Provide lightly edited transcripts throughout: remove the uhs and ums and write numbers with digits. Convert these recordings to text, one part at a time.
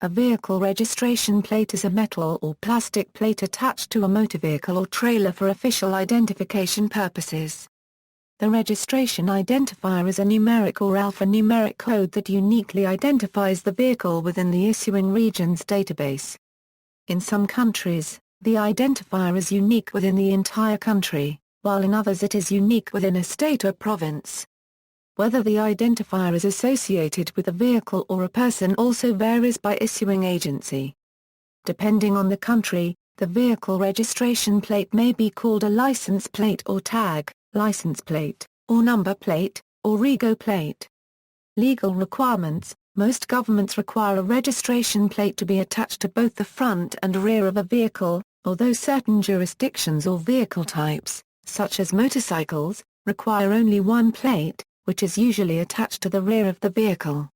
A vehicle registration plate is a metal or plastic plate attached to a motor vehicle or trailer for official identification purposes. The registration identifier is a numeric or alphanumeric code that uniquely identifies the vehicle within the issuing region's database. In some countries, the identifier is unique within the entire country, while in others it is unique within a state or province. Whether the identifier is associated with a vehicle or a person also varies by issuing agency. Depending on the country, the vehicle registration plate may be called a license plate or tag, license plate, or number plate, or rego plate. Legal requirements: most governments require a registration plate to be attached to both the front and rear of a vehicle, although certain jurisdictions or vehicle types, such as motorcycles, require only one plate, which is usually attached to the rear of the vehicle.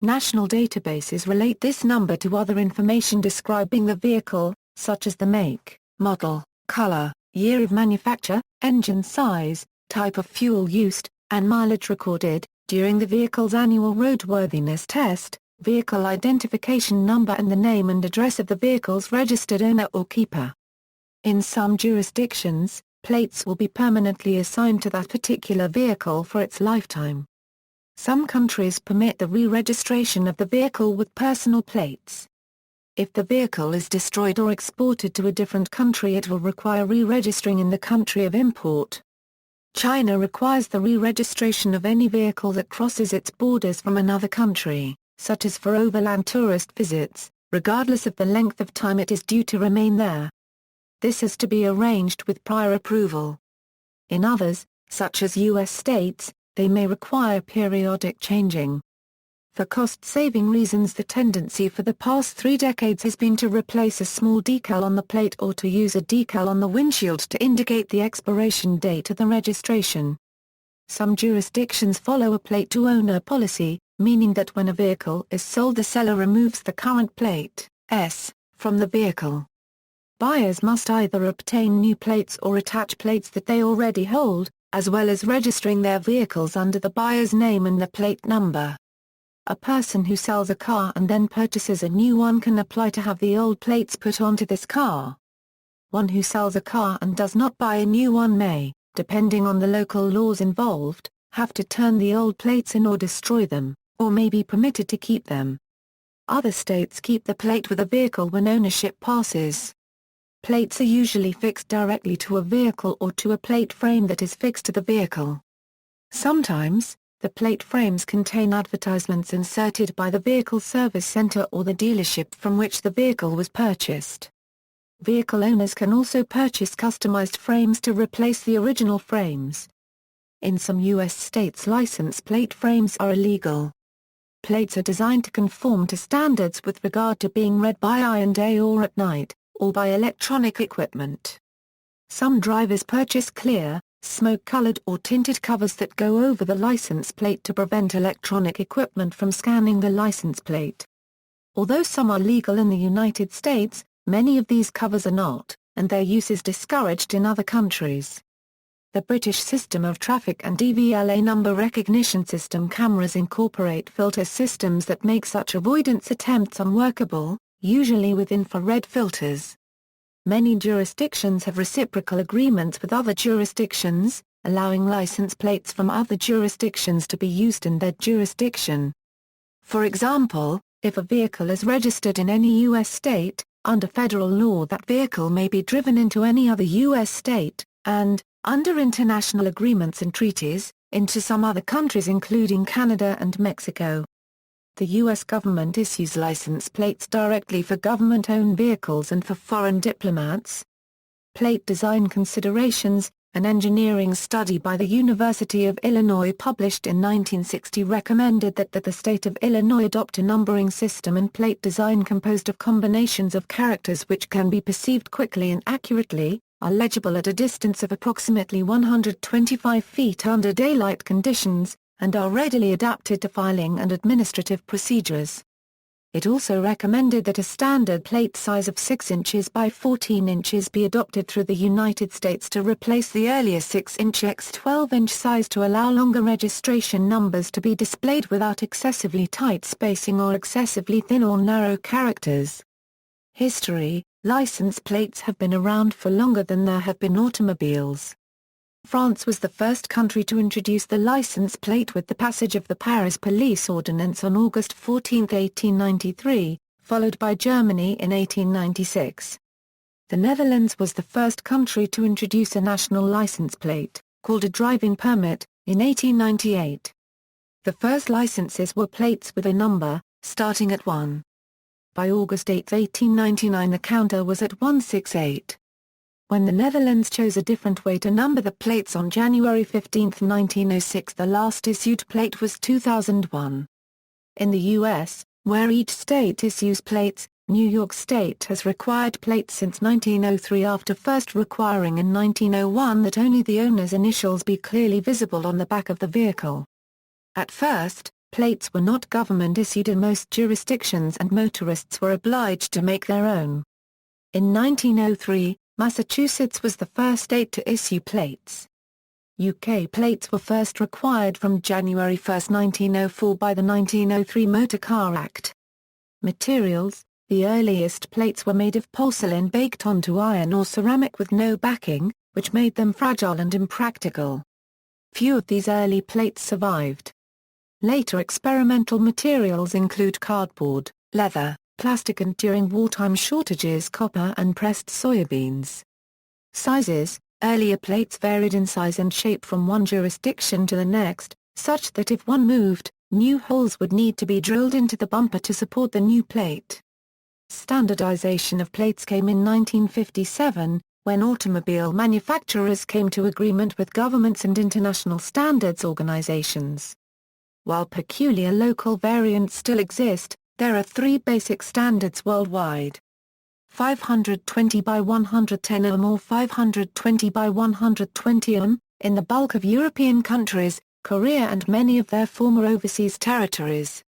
National databases relate this number to other information describing the vehicle, such as the make, model, color, year of manufacture, engine size, type of fuel used, and mileage recorded. During the vehicle's annual roadworthiness test, vehicle identification number and the name and address of the vehicle's registered owner or keeper. In some jurisdictions, plates will be permanently assigned to that particular vehicle for its lifetime. Some countries permit the re-registration of the vehicle with personal plates. If the vehicle is destroyed or exported to a different country, it will require re-registering in the country of import. China requires the re-registration of any vehicle that crosses its borders from another country, such as for overland tourist visits, regardless of the length of time it is due to remain there. This is to be arranged with prior approval. In others, such as U.S. states, they may require periodic changing. For cost-saving reasons, the tendency for the past 3 decades has been to replace a small decal on the plate or to use a decal on the windshield to indicate the expiration date of the registration. Some jurisdictions follow a plate-to-owner policy, meaning that when a vehicle is sold, the seller removes the current plate S from the vehicle. Buyers must either obtain new plates or attach plates that they already hold, as well as registering their vehicles under the buyer's name and the plate number. A person who sells a car and then purchases a new one can apply to have the old plates put onto this car. One who sells a car and does not buy a new one may, depending on the local laws involved, have to turn the old plates in or destroy them, or may be permitted to keep them. Other states keep the plate with a vehicle when ownership passes. Plates are usually fixed directly to a vehicle or to a plate frame that is fixed to the vehicle. Sometimes, the plate frames contain advertisements inserted by the vehicle service center or the dealership from which the vehicle was purchased. Vehicle owners can also purchase customized frames to replace the original frames. In some U.S. states, license plate frames are illegal. Plates are designed to conform to standards with regard to being read by eye and day or at night, or by electronic equipment. Some drivers purchase clear, smoke-colored or tinted covers that go over the license plate to prevent electronic equipment from scanning the license plate. Although some are legal in the United States, many of these covers are not, and their use is discouraged in other countries. The British system of traffic and DVLA number recognition system cameras incorporate filter systems that make such avoidance attempts unworkable, usually with infrared filters. Many jurisdictions have reciprocal agreements with other jurisdictions, allowing license plates from other jurisdictions to be used in their jurisdiction. For example, if a vehicle is registered in any U.S. state, under federal law that vehicle may be driven into any other U.S. state, and, under international agreements and treaties, into some other countries including Canada and Mexico. The U.S. government issues license plates directly for government-owned vehicles and for foreign diplomats. Plate design considerations: an engineering study by the University of Illinois published in 1960 recommended that the state of Illinois adopt a numbering system and plate design composed of combinations of characters which can be perceived quickly and accurately, are legible at a distance of approximately 125 feet under daylight conditions, and are readily adapted to filing and administrative procedures. It also recommended that a standard plate size of 6 inches by 14 inches be adopted through the United States to replace the earlier 6-inch x 12-inch size to allow longer registration numbers to be displayed without excessively tight spacing or excessively thin or narrow characters. History: license plates have been around for longer than there have been automobiles. France was the first country to introduce the license plate with the passage of the Paris Police Ordinance on August 14, 1893, followed by Germany in 1896. The Netherlands was the first country to introduce a national license plate, called a driving permit, in 1898. The first licenses were plates with a number, starting at 1. By August 8, 1899 the counter was at 168. When the Netherlands chose a different way to number the plates on January 15, 1906, the last issued plate was 2001. In the U.S., where each state issues plates, New York State has required plates since 1903 after first requiring in 1901 that only the owner's initials be clearly visible on the back of the vehicle. At first, plates were not government-issued in most jurisdictions and motorists were obliged to make their own. In 1903, Massachusetts was the first state to issue plates. UK plates were first required from January 1, 1904 by the 1903 Motor Car Act. Materials: the earliest plates were made of porcelain baked onto iron or ceramic with no backing, which made them fragile and impractical. Few of these early plates survived. Later experimental materials include cardboard, leather, plastic and during wartime shortages copper and pressed soybeans. Sizes: earlier plates varied in size and shape from one jurisdiction to the next, such that if one moved, new holes would need to be drilled into the bumper to support the new plate. Standardization of plates came in 1957, when automobile manufacturers came to agreement with governments and international standards organizations. While peculiar local variants still exist, there are 3 basic standards worldwide. 520 by 110 mm or 520 by 120 mm, in the bulk of European countries, Korea and many of their former overseas territories.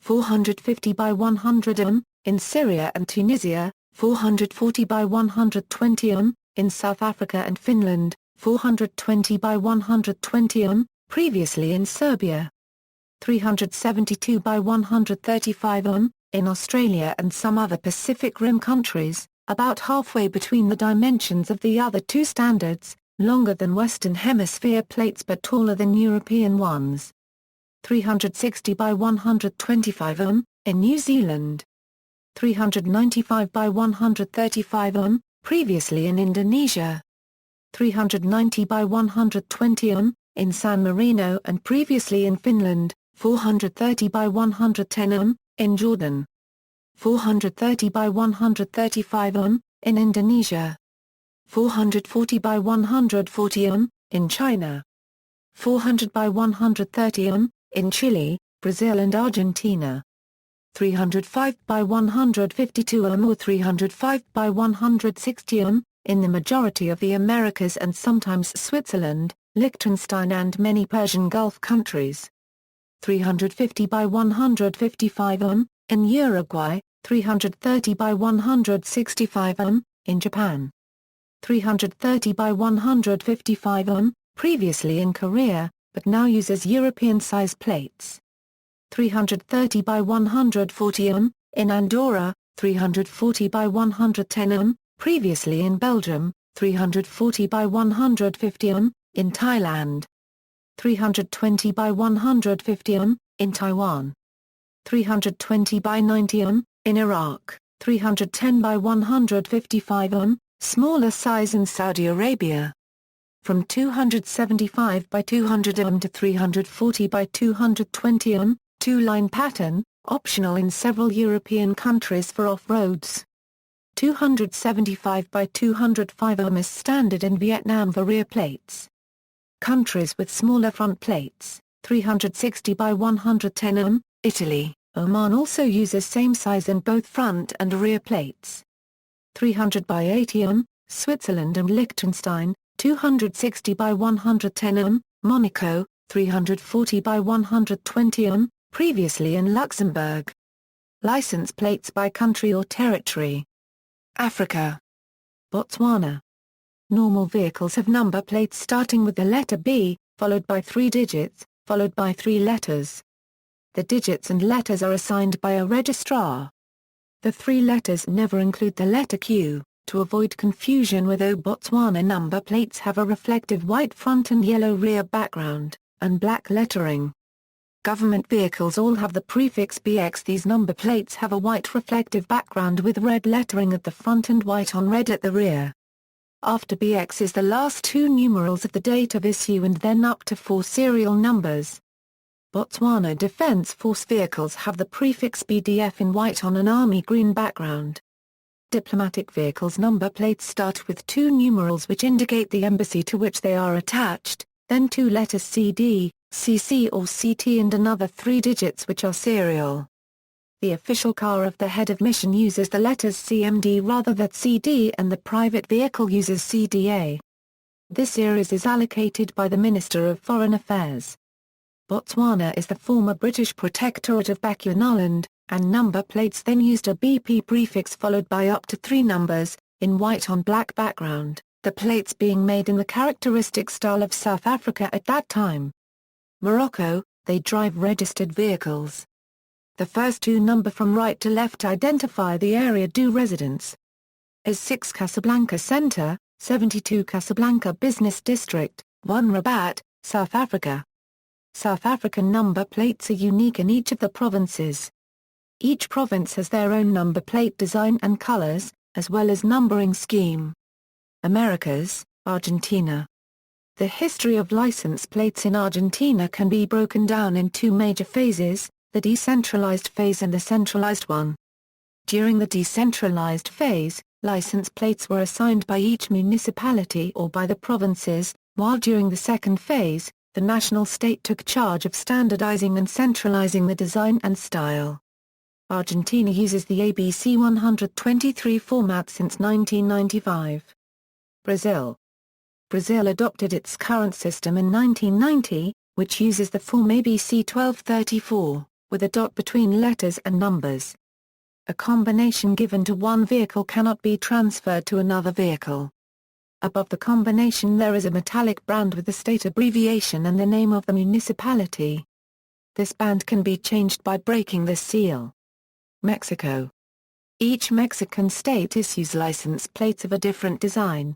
450 by 100 mm, in Syria and Tunisia, 440 by 120 mm, in South Africa and Finland, 420 by 120 mm, previously in Serbia. 372 by 135 mm, in Australia and some other Pacific Rim countries, about halfway between the dimensions of the other 2 standards, longer than Western Hemisphere plates but taller than European ones. 360 by 125 mm, in New Zealand. 395 by 135 mm, previously in Indonesia. 390 by 120 mm, in San Marino and previously in Finland. 430 by 110 mm, in Jordan. 430 by 135 mm, in Indonesia. 440 by 140 mm, in China. 400 by 130 mm, in Chile, Brazil and Argentina. 305 by 152 mm or 305 by 160 mm, in the majority of the Americas and sometimes Switzerland, Liechtenstein and many Persian Gulf countries. 350 by 155 mm, in Uruguay, 330 by 165 mm, in Japan. 330 by 155 mm, previously in Korea, but now uses European size plates. 330 by 140 mm, in Andorra, 340 by 110 mm, previously in Belgium, 340 by 150 mm, in Thailand. 320 by 150 mm, in Taiwan. 320 by 90 mm, in Iraq, 310 by 155 mm, smaller size in Saudi Arabia. From 275 by 200 mm to 340 by 220 mm, 2-line pattern, optional in several European countries for off-roads. 275 by 205 mm is standard in Vietnam for rear plates. Countries with smaller front plates, 360 by 110 mm, Italy, Oman also uses same size in both front and rear plates. 300 by 80 mm, Switzerland and Liechtenstein, 260 by 110 mm, Monaco, 340 by 120 mm, previously in Luxembourg. License plates by country or territory. Africa. Botswana. Normal vehicles have number plates starting with the letter B, followed by 3 digits, followed by 3 letters. The digits and letters are assigned by a registrar. The 3 letters never include the letter Q, to avoid confusion with O. Botswana number plates have a reflective white front and yellow rear background, and black lettering. Government vehicles all have the prefix BX. These number plates have a white reflective background with red lettering at the front and white on red at the rear. After BX is the last 2 numerals of the date of issue and then up to 4 serial numbers. Botswana Defence Force vehicles have the prefix BDF in white on an army green background. Diplomatic vehicles number plates start with 2 numerals which indicate the embassy to which they are attached, then 2 letters CD, CC or CT and another 3 digits which are serial. The official car of the head of mission uses the letters CMD rather than CD and the private vehicle uses CDA. This series is allocated by the Minister of Foreign Affairs. Botswana is the former British Protectorate of Bechuanaland, and number plates then used a BP prefix followed by up to 3 numbers, in white on black background, the plates being made in the characteristic style of South Africa at that time. Morocco, they drive registered vehicles. The first 2 number from right to left identify the area do residence. Is 6 Casablanca Center, 72 Casablanca Business District, 1 Rabat, South Africa. South African number plates are unique in each of the provinces. Each province has their own number plate design and colors, as well as numbering scheme. Americas, Argentina. The history of license plates in Argentina can be broken down in 2 major phases, the decentralized phase and the centralized one. During the decentralized phase, license plates were assigned by each municipality or by the provinces, while during the second phase, the national state took charge of standardizing and centralizing the design and style. Argentina uses the ABC 123 format since 1995. Brazil. Brazil adopted its current system in 1990, which uses the form ABC 1234, with a dot between letters and numbers. A combination given to one vehicle cannot be transferred to another vehicle. Above the combination there is a metallic band with the state abbreviation and the name of the municipality. This band can be changed by breaking the seal. Mexico. Each Mexican state issues license plates of a different design.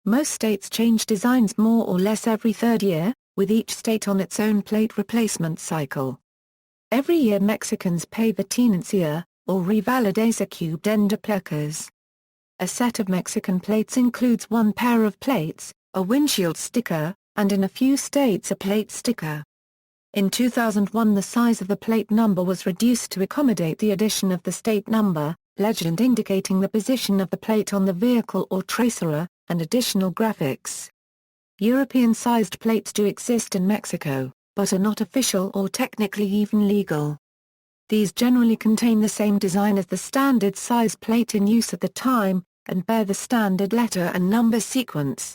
Most states change designs more or less every 3rd year, with each state on its own plate replacement cycle. Every year Mexicans pay the tenencia, or revalidación de placas. A set of Mexican plates includes 1 pair of plates, a windshield sticker, and in a few states a plate sticker. In 2001 the size of the plate number was reduced to accommodate the addition of the state number, legend indicating the position of the plate on the vehicle or tracera, and additional graphics. European-sized plates do exist in Mexico, but are not official or technically even legal. These generally contain the same design as the standard size plate in use at the time, and bear the standard letter and number sequence.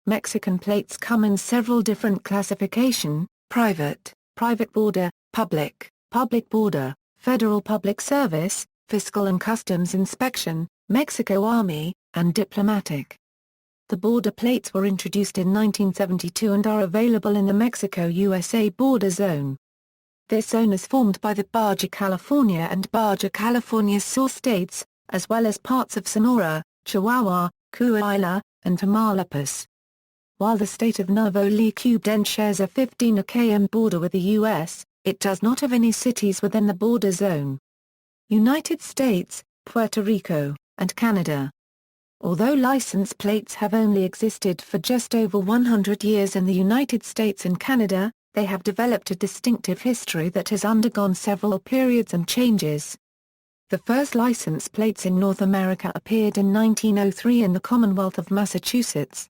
Mexican plates come in several different classification: private, private border, public, public border, federal public service, fiscal and customs inspection, Mexico Army, and diplomatic. The border plates were introduced in 1972 and are available in the Mexico-USA border zone. This zone is formed by the Baja California and Baja California Sur states, as well as parts of Sonora, Chihuahua, Coahuila, and Tamaulipas. While the state of Nuevo León shares a 15 km border with the U.S., it does not have any cities within the border zone. United States, Puerto Rico, and Canada. Although license plates have only existed for just over 100 years in the United States and Canada, they have developed a distinctive history that has undergone several periods and changes. The first license plates in North America appeared in 1903 in the Commonwealth of Massachusetts.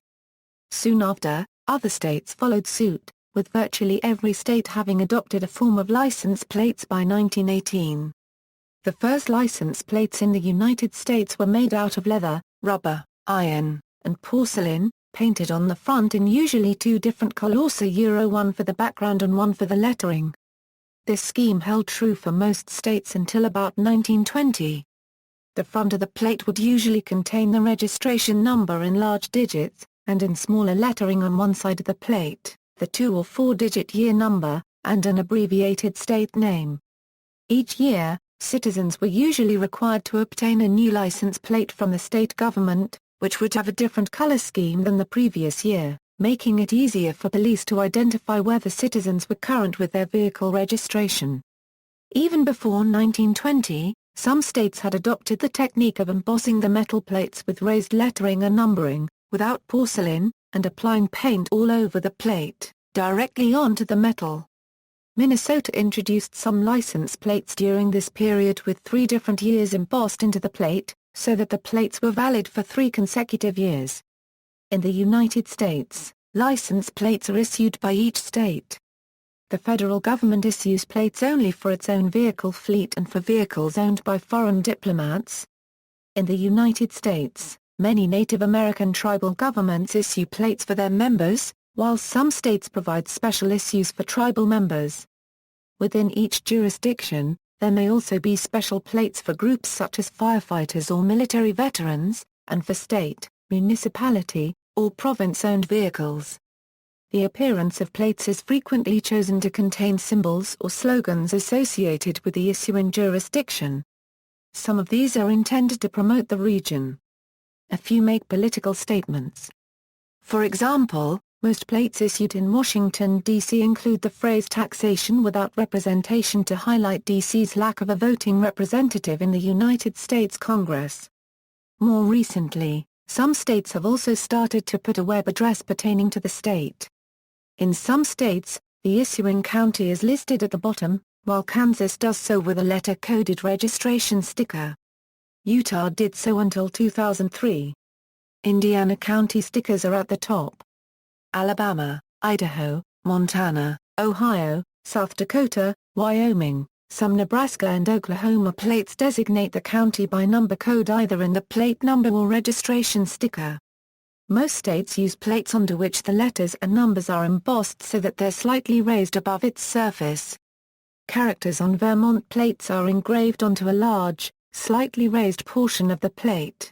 Soon after, other states followed suit, with virtually every state having adopted a form of license plates by 1918. The first license plates in the United States were made out of leather, rubber, iron, and porcelain, painted on the front in usually 2 different colors, one for the background and one for the lettering. This scheme held true for most states until about 1920. The front of the plate would usually contain the registration number in large digits, and in smaller lettering on one side of the plate, the 2- or 4-digit year number, and an abbreviated state name. Each year, citizens were usually required to obtain a new license plate from the state government, which would have a different color scheme than the previous year, making it easier for police to identify whether citizens were current with their vehicle registration. Even before 1920, some states had adopted the technique of embossing the metal plates with raised lettering and numbering, without porcelain, and applying paint all over the plate, directly onto the metal. Minnesota introduced some license plates during this period with 3 different years embossed into the plate, so that the plates were valid for 3 consecutive years. In the United States, license plates are issued by each state. The federal government issues plates only for its own vehicle fleet and for vehicles owned by foreign diplomats. In the United States, many Native American tribal governments issue plates for their members, while some states provide special issues for tribal members. Within each jurisdiction, there may also be special plates for groups such as firefighters or military veterans, and for state, municipality, or province-owned vehicles. The appearance of plates is frequently chosen to contain symbols or slogans associated with the issuing jurisdiction. Some of these are intended to promote the region. A few make political statements. For example, most plates issued in Washington, D.C. include the phrase "taxation without representation" to highlight D.C.'s lack of a voting representative in the United States Congress. More recently, some states have also started to put a web address pertaining to the state. In some states, the issuing county is listed at the bottom, while Kansas does so with a letter-coded registration sticker. Utah did so until 2003. Indiana county stickers are at the top. Alabama, Idaho, Montana, Ohio, South Dakota, Wyoming, some Nebraska and Oklahoma plates designate the county by number code either in the plate number or registration sticker. Most states use plates onto which the letters and numbers are embossed so that they're slightly raised above its surface. Characters on Vermont plates are engraved onto a large, slightly raised portion of the plate.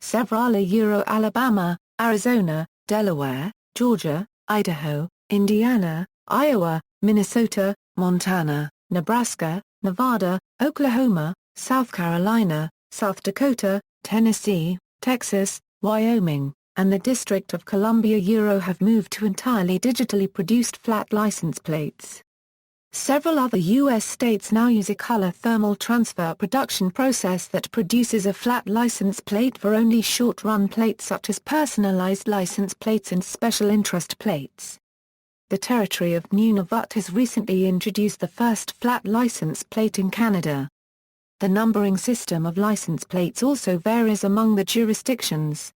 Several are Alabama, Arizona, Delaware, Georgia, Idaho, Indiana, Iowa, Minnesota, Montana, Nebraska, Nevada, Oklahoma, South Carolina, South Dakota, Tennessee, Texas, Wyoming, and the District of Columbia have moved to entirely digitally produced flat license plates. Several other U.S. states now use a color thermal transfer production process that produces a flat license plate for only short-run plates such as personalized license plates and special interest plates. The territory of Nunavut has recently introduced the first flat license plate in Canada. The numbering system of license plates also varies among the jurisdictions.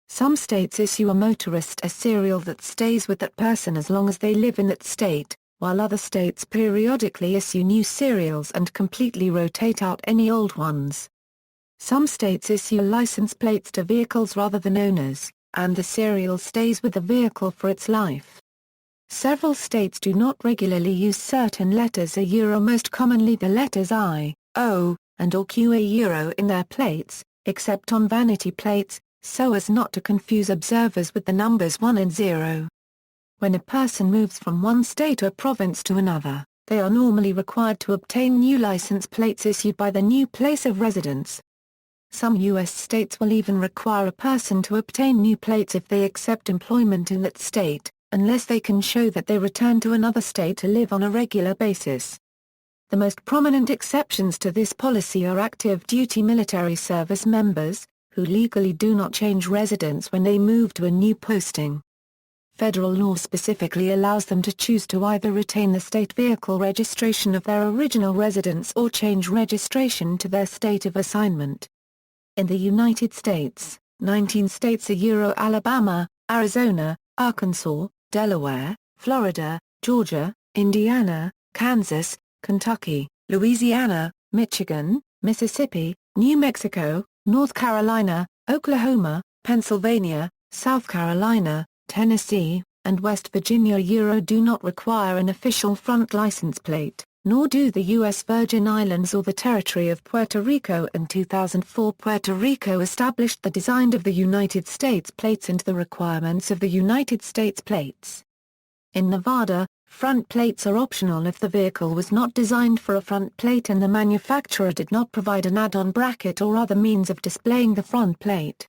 Some states issue a motorist a serial that stays with that person as long as they live in that state, while other states periodically issue new serials and completely rotate out any old ones. Some states issue license plates to vehicles rather than owners, and the serial stays with the vehicle for its life. Several states do not regularly use certain letters most commonly the letters I, O, and or Q in their plates, except on vanity plates, so as not to confuse observers with the numbers 1 and 0. When a person moves from one state or province to another, they are normally required to obtain new license plates issued by the new place of residence. Some U.S. states will even require a person to obtain new plates if they accept employment in that state, unless they can show that they return to another state to live on a regular basis. The most prominent exceptions to this policy are active duty military service members, who legally do not change residence when they move to a new posting. Federal law specifically allows them to choose to either retain the state vehicle registration of their original residence or change registration to their state of assignment. In the United States, 19 states are Alabama, Arizona, Arkansas, Delaware, Florida, Georgia, Indiana, Kansas, Kentucky, Louisiana, Michigan, Mississippi, New Mexico, North Carolina, Oklahoma, Pennsylvania, South Carolina, Tennessee, and West Virginia do not require an official front license plate. nor do the U.S. Virgin Islands or the territory of Puerto Rico. In 2004, Puerto Rico established the design of the United States plates and the requirements of the United States plates. In Nevada, front plates are optional if the vehicle was not designed for a front plate and the manufacturer did not provide an add-on bracket or other means of displaying the front plate.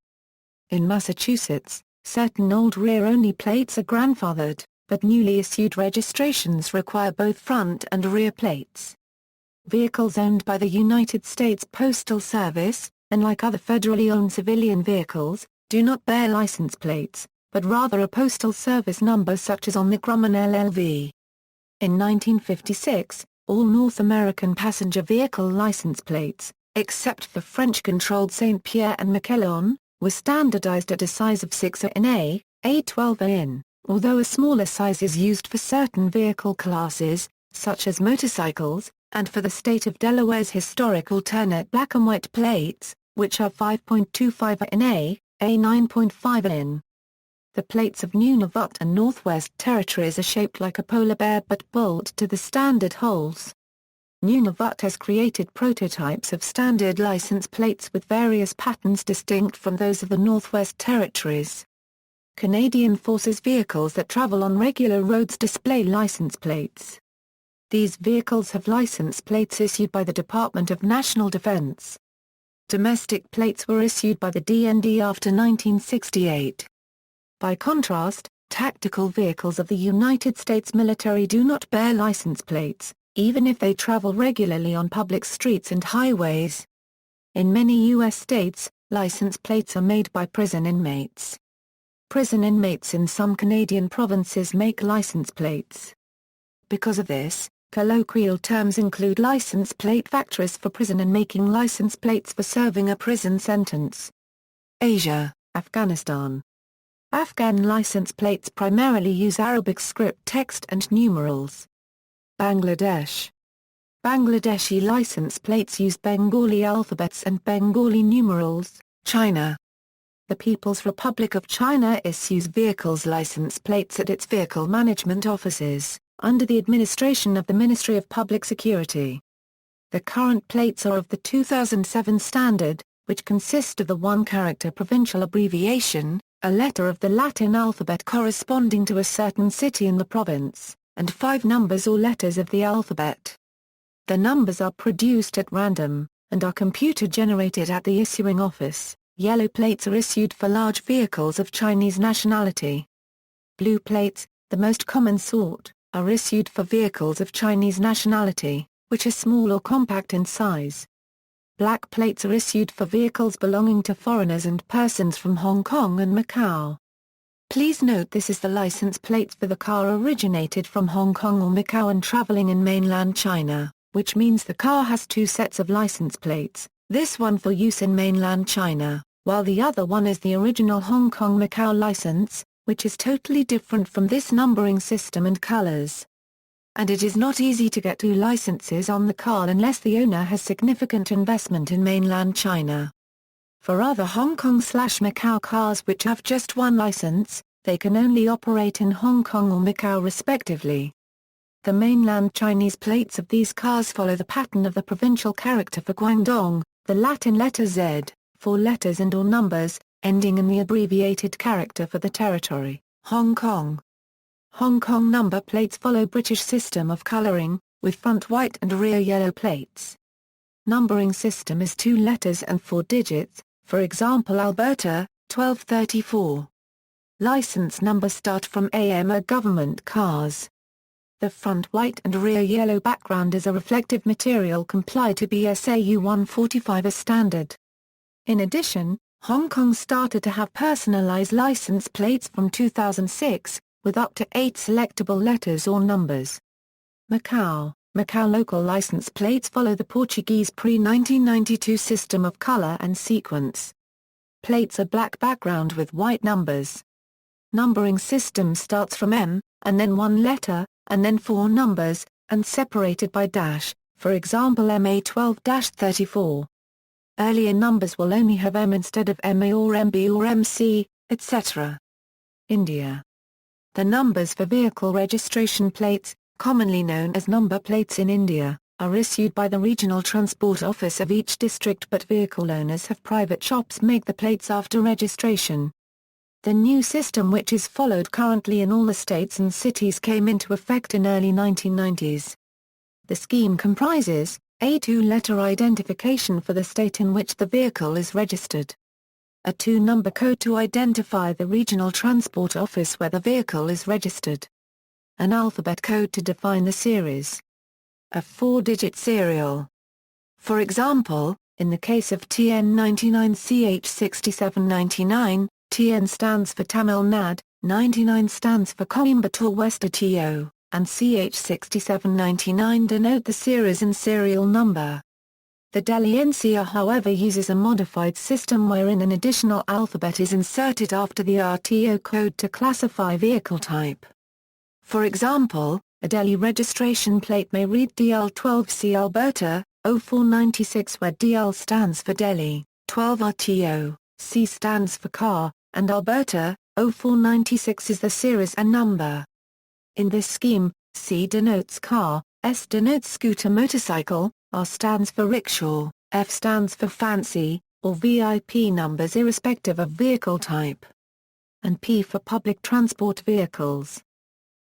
In Massachusetts, certain old rear-only plates are grandfathered, but newly issued registrations require both front and rear plates. Vehicles owned by the United States Postal Service, unlike other federally owned civilian vehicles, do not bear license plates, but rather a Postal Service number such as on the Grumman LLV. In 1956, all North American passenger vehicle license plates, except for French-controlled St. Pierre and Miquelon, were standardized at a size of 6A in A, A12 in, although a smaller size is used for certain vehicle classes, such as motorcycles, and for the state of Delaware's historic alternate black and white plates, which are 5.25 in A, A9.5 in. The plates of Nunavut and Northwest Territories are shaped like a polar bear but bolt to the standard holes. Nunavut has created prototypes of standard license plates with various patterns distinct from those of the Northwest Territories. Canadian Forces vehicles that travel on regular roads display license plates. These vehicles have license plates issued by the Department of National Defense. Domestic plates were issued by the DND after 1968. By contrast, tactical vehicles of the United States military do not bear license plates, even if they travel regularly on public streets and highways. In many U.S. states, license plates are made by prison inmates. Prison inmates in some Canadian provinces make license plates. Because of this, colloquial terms include license plate factories for prison and making license plates for serving a prison sentence. Asia, Afghanistan. Afghan license plates primarily use Arabic script text and numerals. Bangladesh. Bangladeshi license plates use Bengali alphabets and Bengali numerals. China. The People's Republic of China issues vehicles license plates at its vehicle management offices, under the administration of the Ministry of Public Security. The current plates are of the 2007 standard, which consist of the one-character provincial abbreviation, a letter of the Latin alphabet corresponding to a certain city in the province, and 5 numbers or letters of the alphabet. The numbers are produced at random, and are computer-generated at the issuing office. Yellow plates are issued for large vehicles of Chinese nationality. Blue plates, the most common sort, are issued for vehicles of Chinese nationality, which are small or compact in size. Black plates are issued for vehicles belonging to foreigners and persons from Hong Kong and Macau. Please note this is the license plate for the car originated from Hong Kong or Macau and traveling in mainland China, which means the car has 2 sets of license plates, this one for use in mainland China, while the other one is the original Hong Kong-Macau license, which is totally different from this numbering system and colors. And it is not easy to get 2 licenses on the car unless the owner has significant investment in mainland China. For other Hong Kong/Macau cars which have just 1 license, they can only operate in Hong Kong or Macau respectively. The mainland Chinese plates of these cars follow the pattern of the provincial character for Guangdong, the Latin letter Z, 4 letters and/or numbers, ending in the abbreviated character for the territory, Hong Kong. Hong Kong number plates follow British system of colouring, with front white and rear yellow plates. Numbering system is 2 letters and 4 digits, for example Alberta, 1234. License numbers start from AM are government cars. The front white and rear yellow background is a reflective material comply to BSAU 145 as standard. In addition, Hong Kong started to have personalized license plates from 2006, with up to 8 selectable letters or numbers. Macau local license plates follow the Portuguese pre-1992 system of color and sequence. Plates are black background with white numbers. Numbering system starts from M, and then 1 letter, and then 4 numbers, and separated by dash, for example MA12-34. Earlier numbers will only have M instead of MA or MB or MC, etc. India. The numbers for vehicle registration plates, commonly known as number plates in India, are issued by the Regional Transport Office of each district, but vehicle owners have private shops make the plates after registration. The new system, which is followed currently in all the states and cities, came into effect in early 1990s. The scheme comprises a two-letter identification for the state in which the vehicle is registered, a two-number code to identify the Regional Transport Office where the vehicle is registered, an alphabet code to define the series, a four-digit serial. For example, in the case of TN99CH6799, TN stands for Tamil Nadu, 99 stands for Coimbatore West ATO, and CH6799 denote the series and serial number. The Delhi NCR, however, uses a modified system wherein an additional alphabet is inserted after the RTO code to classify vehicle type. For example, a Delhi registration plate may read DL12C Alberta, 0496, where DL stands for Delhi, 12 RTO, C stands for car, and Alberta, 0496 is the series and number. In this scheme, C denotes car, S denotes scooter motorcycle, R stands for rickshaw, F stands for fancy, or VIP numbers irrespective of vehicle type, and P for public transport vehicles.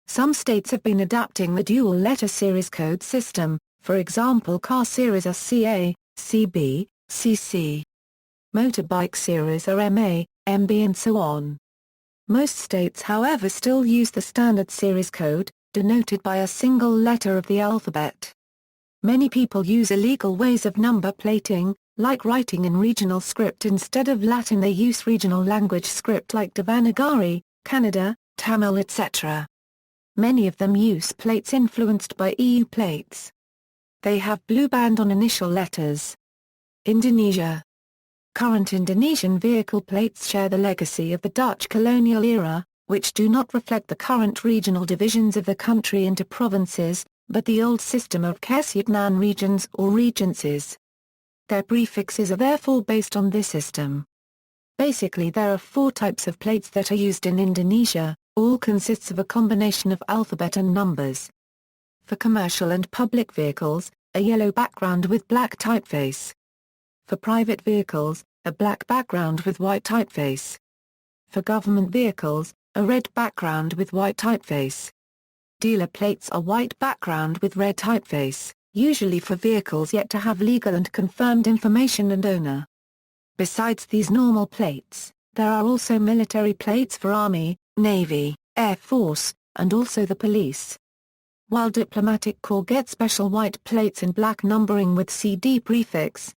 Some states have been adapting the dual-letter series code system, for example car series are CA, CB, CC. Motorbike series are MA, MB and so on. Most states, however, still use the standard series code, denoted by a single letter of the alphabet. Many people use illegal ways of number plating, like writing in regional script instead of Latin. They use regional language script like Devanagari, Kannada, Tamil, etc. Many of them use plates influenced by EU plates. They have blue band on initial letters. Indonesia. Current Indonesian vehicle plates share the legacy of the Dutch colonial era, which do not reflect the current regional divisions of the country into provinces, but the old system of Kesultanan regions or regencies. Their prefixes are therefore based on this system. Basically, there are four types of plates that are used in Indonesia, all consists of a combination of alphabet and numbers. For commercial and public vehicles, a yellow background with black typeface. For private vehicles, a black background with white typeface. For government vehicles, a red background with white typeface. Dealer plates are white background with red typeface, usually for vehicles yet to have legal and confirmed information and owner. Besides these normal plates, there are also military plates for Army, Navy, Air Force, and also the police. While diplomatic corps get special white plates and black numbering with CD prefix.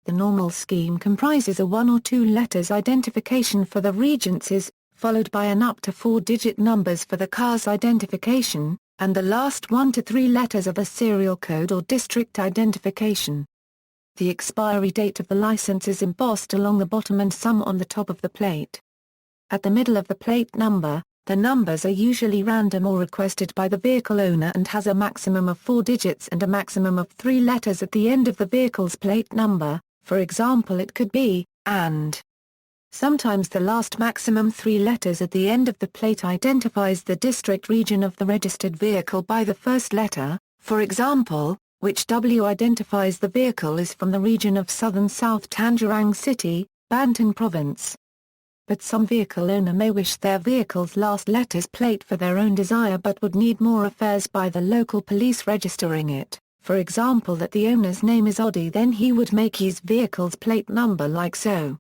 The normal scheme comprises a one or two letters identification for the regencies, followed by an up to four-digit numbers for the car's identification, and the last 1 to 3 letters of a serial code or district identification. The expiry date of the license is embossed along the bottom and some on the top of the plate. At the middle of the plate number, the numbers are usually random or requested by the vehicle owner and has a maximum of 4 digits and a maximum of 3 letters at the end of the vehicle's plate number. For example, it could be, and. Sometimes the last maximum 3 letters at the end of the plate identifies the district region of the registered vehicle by the first letter, for example, which W identifies the vehicle is from the region of Southern South Tangerang City, Banten Province. But some vehicle owner may wish their vehicle's last letters plate for their own desire but would need more affairs by the local police registering it. For example, that the owner's name is Odi, then he would make his vehicle's plate number like so.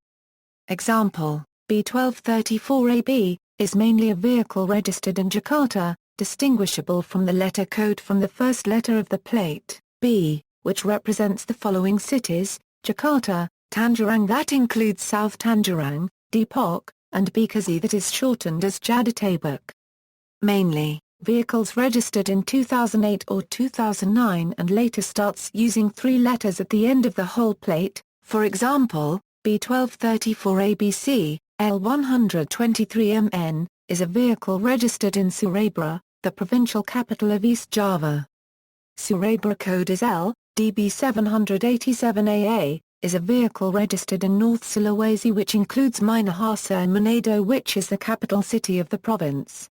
Example, B1234AB, is mainly a vehicle registered in Jakarta, distinguishable from the letter code from the first letter of the plate, B, which represents the following cities, Jakarta, Tangerang that includes South Tangerang, Depok, and Bekasi that is shortened as Jabodetabek. Mainly, vehicles registered in 2008 or 2009 and later starts using 3 letters at the end of the whole plate, for example, B1234ABC, L123MN, is a vehicle registered in Surabaya, the provincial capital of East Java. Surabaya code is L, DB787AA, is a vehicle registered in North Sulawesi which includes Minahasa and Manado, which is the capital city of the province.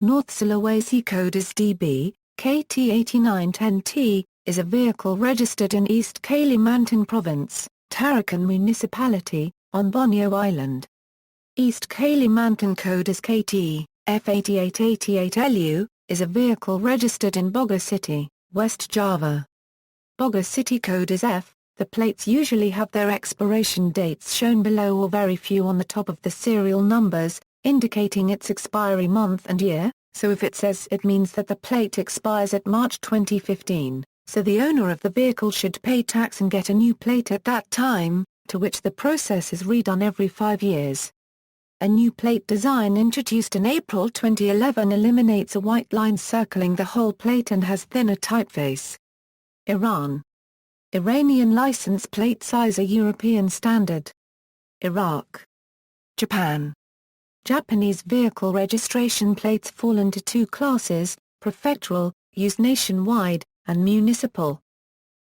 North Sulawesi code is DB, KT8910T, is a vehicle registered in East Kalimantan Province, Tarakan Municipality, on Borneo Island. East Kalimantan code is KT, F8888LU, is a vehicle registered in Bogor City, West Java. Bogor City code is F. The plates usually have their expiration dates shown below or very few on the top of the serial numbers, indicating its expiry month and year, so if it says it means that the plate expires at March 2015, so the owner of the vehicle should pay tax and get a new plate at that time, to which the process is redone every 5 years. A new plate design introduced in April 2011 eliminates a white line circling the whole plate and has thinner typeface. Iran. Iranian license plate size a European standard. Iraq. Japan. Japanese vehicle registration plates fall into two classes: prefectural, used nationwide, and municipal.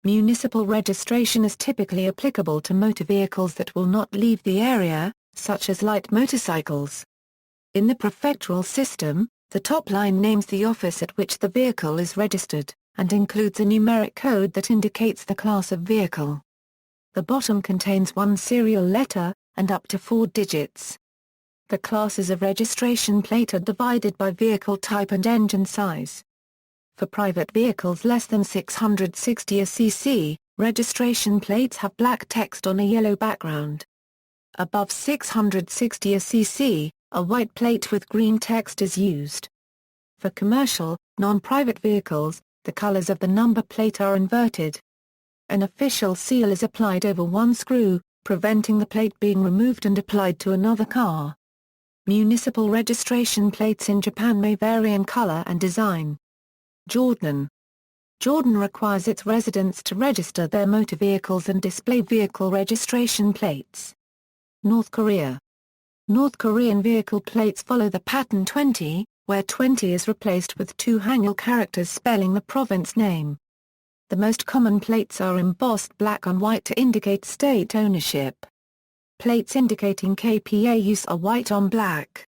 Municipal registration is typically applicable to motor vehicles that will not leave the area, such as light motorcycles. In the prefectural system, the top line names the office at which the vehicle is registered, and includes a numeric code that indicates the class of vehicle. The bottom contains one serial letter, and up to 4 digits. The classes of registration plate are divided by vehicle type and engine size. For private vehicles less than 660 cc, registration plates have black text on a yellow background. Above 660 cc, a white plate with green text is used. For commercial, non-private vehicles, the colors of the number plate are inverted. An official seal is applied over one screw, preventing the plate being removed and applied to another car. Municipal registration plates in Japan may vary in color and design. Jordan. Jordan requires its residents to register their motor vehicles and display vehicle registration plates. North Korea. North Korean vehicle plates follow the pattern 20, where 20 is replaced with 2 Hangul characters spelling the province name. The most common plates are embossed black on white to indicate state ownership. Plates indicating KPA use are white on black.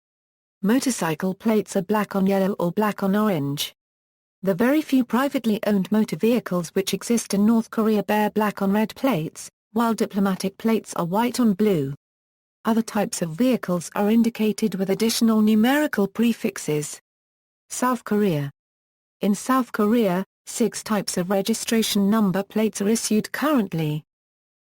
Motorcycle plates are black on yellow or black on orange. The very few privately owned motor vehicles which exist in North Korea bear black on red plates, while diplomatic plates are white on blue. Other types of vehicles are indicated with additional numerical prefixes. South Korea. In South Korea, 6 types of registration number plates are issued currently.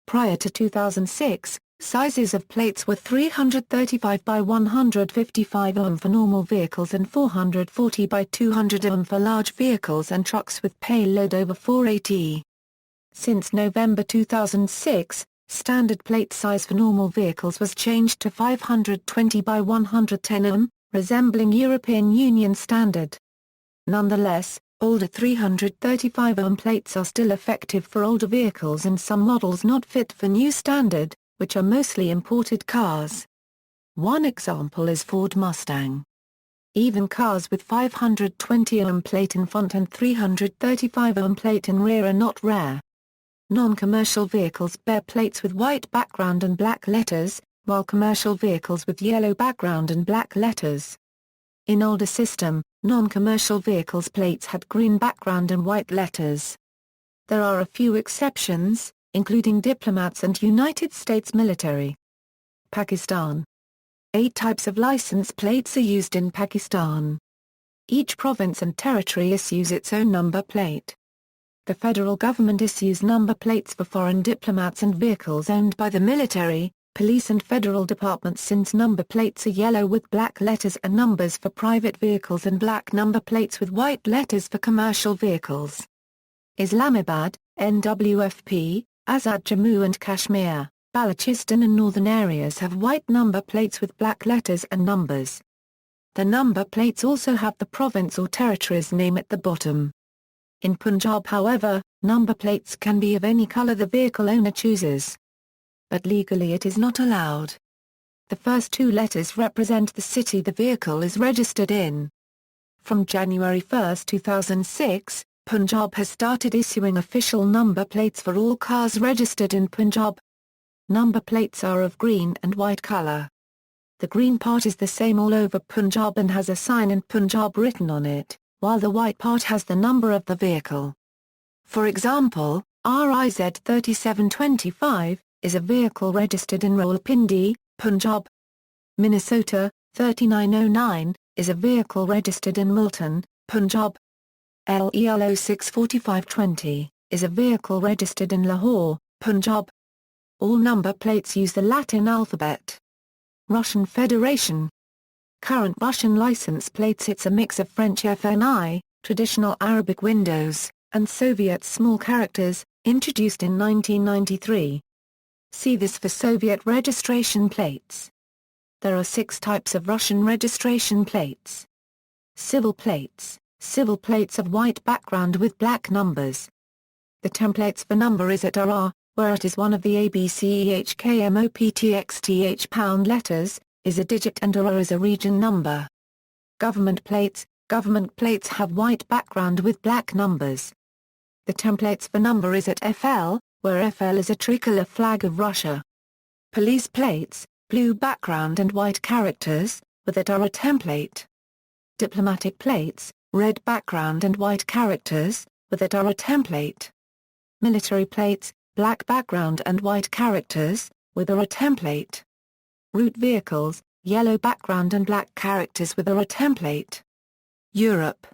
Prior to 2006, sizes of plates were 335 by 155 mm for normal vehicles and 440 by 200 mm for large vehicles and trucks with payload over 480. Since November 2006, standard plate size for normal vehicles was changed to 520 by 110 mm, resembling European Union standard. Nonetheless, older 335 mm plates are still effective for older vehicles and some models not fit for new standard, which are mostly imported cars. One example is Ford Mustang. Even cars with 520 mm plate in front and 335 mm plate in rear are not rare. Non-commercial vehicles bear plates with white background and black letters, while commercial vehicles with yellow background and black letters. In older system, non-commercial vehicles plates had green background and white letters. There are a few exceptions, including diplomats and United States military. Pakistan. 8 types of license plates are used in Pakistan. Each province and territory issues its own number plate. The federal government issues number plates for foreign diplomats and vehicles owned by the military, police and federal departments since number plates are yellow with black letters and numbers for private vehicles and black number plates with white letters for commercial vehicles. Islamabad, NWFP, Azad Jammu and Kashmir, Balochistan and northern areas have white number plates with black letters and numbers. The number plates also have the province or territory's name at the bottom. In Punjab, however, number plates can be of any color the vehicle owner chooses. But legally it is not allowed. The first 2 letters represent the city the vehicle is registered in. From January 1, 2006, Punjab has started issuing official number plates for all cars registered in Punjab. Number plates are of green and white color. The green part is the same all over Punjab and has a sign in Punjab written on it, while the white part has the number of the vehicle. For example, RIZ 3725 is a vehicle registered in Rawalpindi, Punjab. Minnesota 3909 is a vehicle registered in Multan, Punjab. LEL 064520 is a vehicle registered in Lahore, Punjab. All number plates use the Latin alphabet. Russian Federation. Current Russian license plates, it's a mix of French FNI, traditional Arabic windows, and Soviet small characters, introduced in 1993. See this for Soviet registration plates. There are 6 types of Russian registration plates. Civil plates of white background with black numbers. The templates for number is at RR, where it is one of the ABCEHKMOPTXTH pound letters, is a digit, and RR is a region number. Government plates have white background with black numbers. The templates for number is at FL, where FL is a tricolor flag of Russia. Police plates, blue background and white characters, with at RR a template. Diplomatic plates, red background and white characters, with at RR a template. Military plates, black background and white characters, with RR a template. Route vehicles, yellow background and black characters with RR a template. Europe.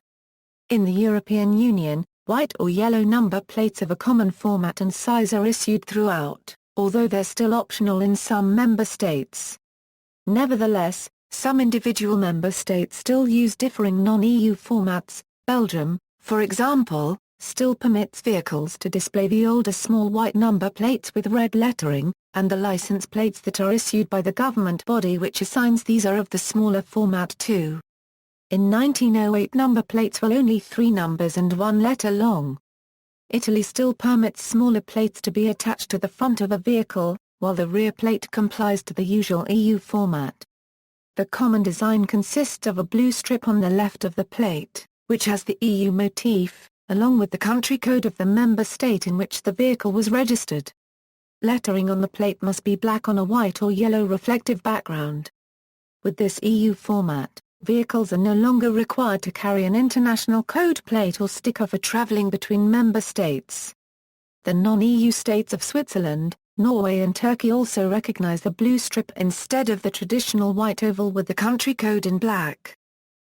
In the European Union, white or yellow number plates of a common format and size are issued throughout, although they're still optional in some member states. Nevertheless, some individual member states still use differing non-EU formats. Belgium, for example, still permits vehicles to display the older small white number plates with red lettering, and the license plates that are issued by the government body which assigns these are of the smaller format too. In 1908 number plates were only 3 numbers and 1 letter long. Italy still permits smaller plates to be attached to the front of a vehicle, while the rear plate complies to the usual EU format. The common design consists of a blue strip on the left of the plate, which has the EU motif, along with the country code of the member state in which the vehicle was registered. Lettering on the plate must be black on a white or yellow reflective background. With this EU format, vehicles are no longer required to carry an international code plate or sticker for traveling between member states. The non-EU states of Switzerland, Norway and Turkey also recognize the blue strip instead of the traditional white oval with the country code in black.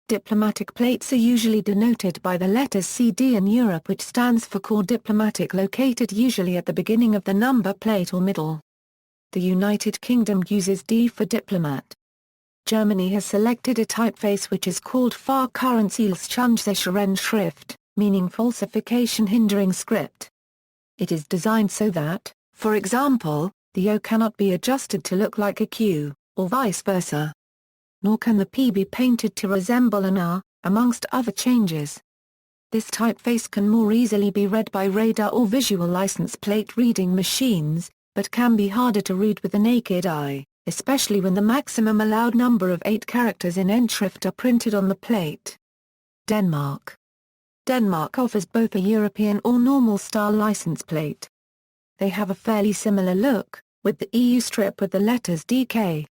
Diplomatic plates are usually denoted by the letters CD in Europe, which stands for Corps Diplomatique, located usually at the beginning of the number plate or middle. The United Kingdom uses D for diplomat. Germany has selected a typeface which is called Verkurrenziegelschanzsicheren Schrift, meaning falsification hindering script. It is designed so that, for example, the O cannot be adjusted to look like a Q, or vice versa. Nor can the P be painted to resemble an R, amongst other changes. This typeface can more easily be read by radar or visual license plate reading machines, but can be harder to read with the naked eye, especially when the maximum allowed number of 8 characters in Endschrift are printed on the plate. Denmark. Denmark offers both a European or normal style license plate. They have a fairly similar look, with the EU strip with the letters DK.